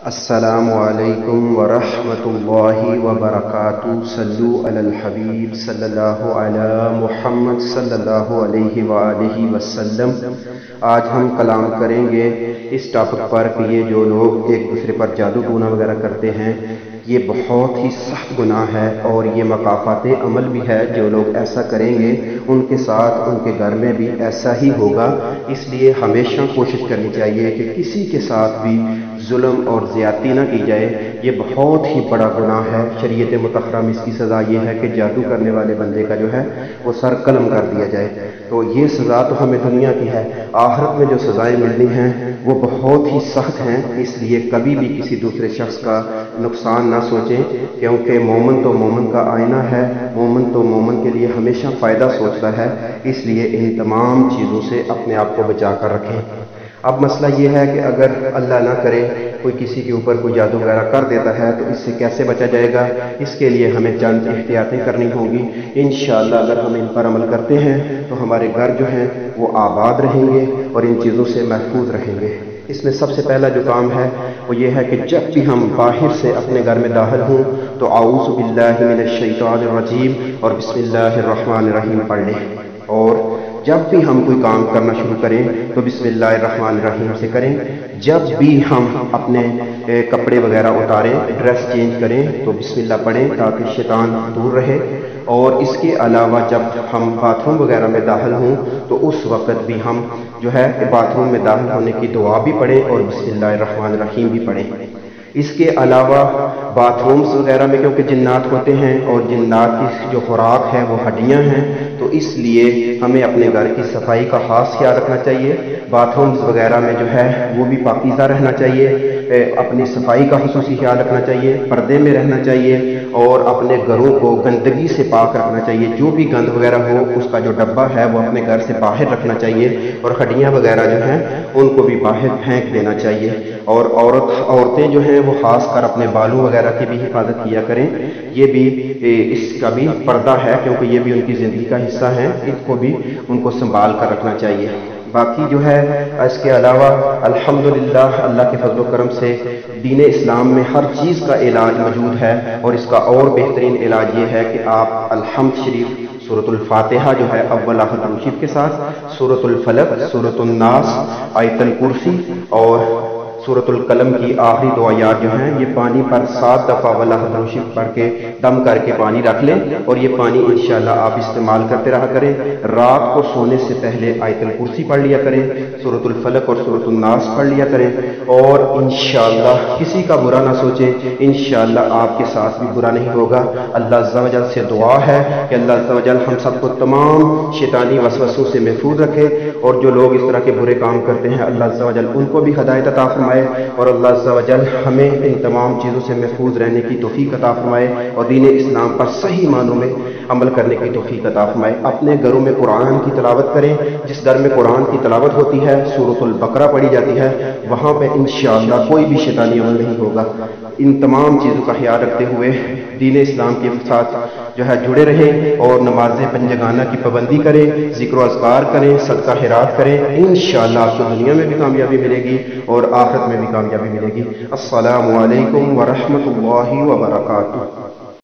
السلام علیکم ورحمۃ اللہ وبرکاتہ۔ صلو علی الحبیب صلی اللہ علی محمد صلی اللہ علیہ وآلہ وسلم۔ آج ہم کلام کریں گے اس ٹاپک پر کہ یہ جو لوگ ایک دوسرے پر جادو ٹونا وغیرہ کرتے ہیں یہ بہت ہی سخت گناہ ہے اور یہ مکافات عمل بھی ہے۔ جو لوگ ایسا کریں گے ان کے ساتھ ان کے گھر میں بھی ایسا ہی ہوگا، اس لیے ہمیشہ کوشش کرنی چاہیے کہ کسی کے ساتھ بھی ظلم اور زیادتی نہ کی جائے۔ یہ بہت ہی بڑا گناہ ہے۔ شریعت مطہرہ میں اس کی سزا یہ ہے کہ جادو کرنے والے بندے کا جو ہے وہ سر قلم کر دیا جائے۔ تو یہ سزا تو ہمیں دنیا کی ہے، آخرت میں جو سزائیں ملنی ہیں وہ بہت ہی سخت ہیں۔ اس لیے کبھی بھی کسی دوسرے شخص کا نقصان نہ سوچیں، کیونکہ مومن تو مومن کا آئینہ ہے، مومن تو مومن کے لیے ہمیشہ فائدہ سوچتا ہے۔ اس لیے ان تمام چیزوں سے اپنے آپ کو بچا کر رکھیں۔ اب مسئلہ یہ ہے کہ اگر اللہ نہ کرے کوئی کسی کے اوپر کوئی جادو وغیرہ کر دیتا ہے تو اس سے کیسے بچا جائے گا؟ اس کے لیے ہمیں چند احتیاطیں کرنی ہوں گی۔ انشاءاللہ اگر ہم ان پر عمل کرتے ہیں تو ہمارے گھر جو ہیں وہ آباد رہیں گے اور ان چیزوں سے محفوظ رہیں گے۔ اس میں سب سے پہلا جو کام ہے وہ یہ ہے کہ جب بھی ہم باہر سے اپنے گھر میں داخل ہوں تو اعوذ باللہ من الشیطان الرجیم اور بسم اللہ الرحمن الرحیم پڑھ لیں، اور جب بھی ہم کوئی کام کرنا شروع کریں تو بسم اللہ الرحمن الرحیم سے کریں۔ جب بھی ہم اپنے کپڑے وغیرہ اتاریں، ڈریس چینج کریں تو بسم اللہ پڑھیں تاکہ شیطان دور رہے۔ اور اس کے علاوہ جب ہم باتھ روم وغیرہ میں داخل ہوں تو اس وقت بھی ہم جو ہے باتھ روم میں داخل ہونے کی دعا بھی پڑھیں اور بسم اللہ الرحمن الرحیم بھی پڑھیں۔ اس کے علاوہ باتھ رومز وغیرہ میں کیونکہ جنات ہوتے ہیں اور جنات کی جو خوراک ہے وہ ہڈیاں ہیں، تو اس لیے ہمیں اپنے گھر کی صفائی کا خاص خیال رکھنا چاہیے۔ باتھ رومز وغیرہ میں جو ہے وہ بھی پاکیزہ رہنا چاہیے، اپنی صفائی کا خصوصی خیال رکھنا چاہیے، پردے میں رہنا چاہیے اور اپنے گھروں کو گندگی سے پاک رکھنا چاہیے۔ جو بھی گند وغیرہ ہو اس کا جو ڈبہ ہے وہ اپنے گھر سے باہر رکھنا چاہیے، اور ہڈیاں وغیرہ جو ہیں ان کو بھی باہر پھینک دینا چاہیے۔ اور عورتیں جو ہیں وہ خاص کر اپنے بالوں وغیرہ کی بھی حفاظت کیا کریں۔ یہ بھی اس کا بھی پردہ ہے کیونکہ یہ بھی ان کی زندگی کا حصہ ہے، ان کو بھی ان کو سنبھال کر رکھنا چاہیے۔ باقی جو ہے اس کے علاوہ الحمدللہ اللہ کے فضل و کرم سے دین اسلام میں ہر چیز کا علاج موجود ہے، اور اس کا اور بہترین علاج یہ ہے کہ آپ الحمد شریف سورۃ الفاتحہ جو ہے اول آخر ترشیف کے ساتھ، سورۃ الفلق، سورۃ الناس، آیت الکرسی اور سورۃ القلم کی آخری دو آیات جو ہیں یہ پانی پر 7 دفعہ واللہ درشف پڑھ کے دم کر کے پانی رکھ لیں، اور یہ پانی انشاءاللہ آپ استعمال کرتے رہا کریں۔ رات کو سونے سے پہلے آیت الکرسی پڑھ لیا کریں، سورۃ الفلق اور سورۃ الناس پڑھ لیا کریں، اور انشاءاللہ کسی کا برا نہ سوچیں، انشاءاللہ آپ کے ساتھ بھی برا نہیں ہوگا۔ اللہ عز و جل سے دعا ہے کہ اللہ عز و جل ہم سب کو تمام شیطانی وسوسوں سے محفوظ رکھے، اور جو لوگ اس طرح کے برے کام کرتے ہیں اللہ عز و جل ان کو بھی ہدایت عطا فرمائے، اور اللہ عز و جل ہمیں ان تمام چیزوں سے محفوظ رہنے کی توفیق عطا فرمائے اور دین اسلام پر صحیح معنوں میں عمل کرنے کی توفیق عطا فرمائے۔ اپنے گھروں میں قرآن کی تلاوت کریں، جس گھر میں قرآن کی تلاوت ہوتی ہے، سورۃ البقرہ پڑھی جاتی ہے، وہاں پہ انشاءاللہ کوئی بھی شیطانی عمل نہیں ہوگا۔ ان تمام چیزوں کا خیال رکھتے ہوئے دین اسلام کے ساتھ جو ہے جڑے رہیں، اور نماز پنجگانہ کی پابندی کریں، ذکر و اذکار کریں، صدقہ خیرات کریں، انشاءاللہ آپ کو دنیا میں بھی کامیابی ملے گی اور آخرت میں بھی کامیابی ملے گی۔ السلام علیکم ورحمۃ اللہ وبرکاتہ۔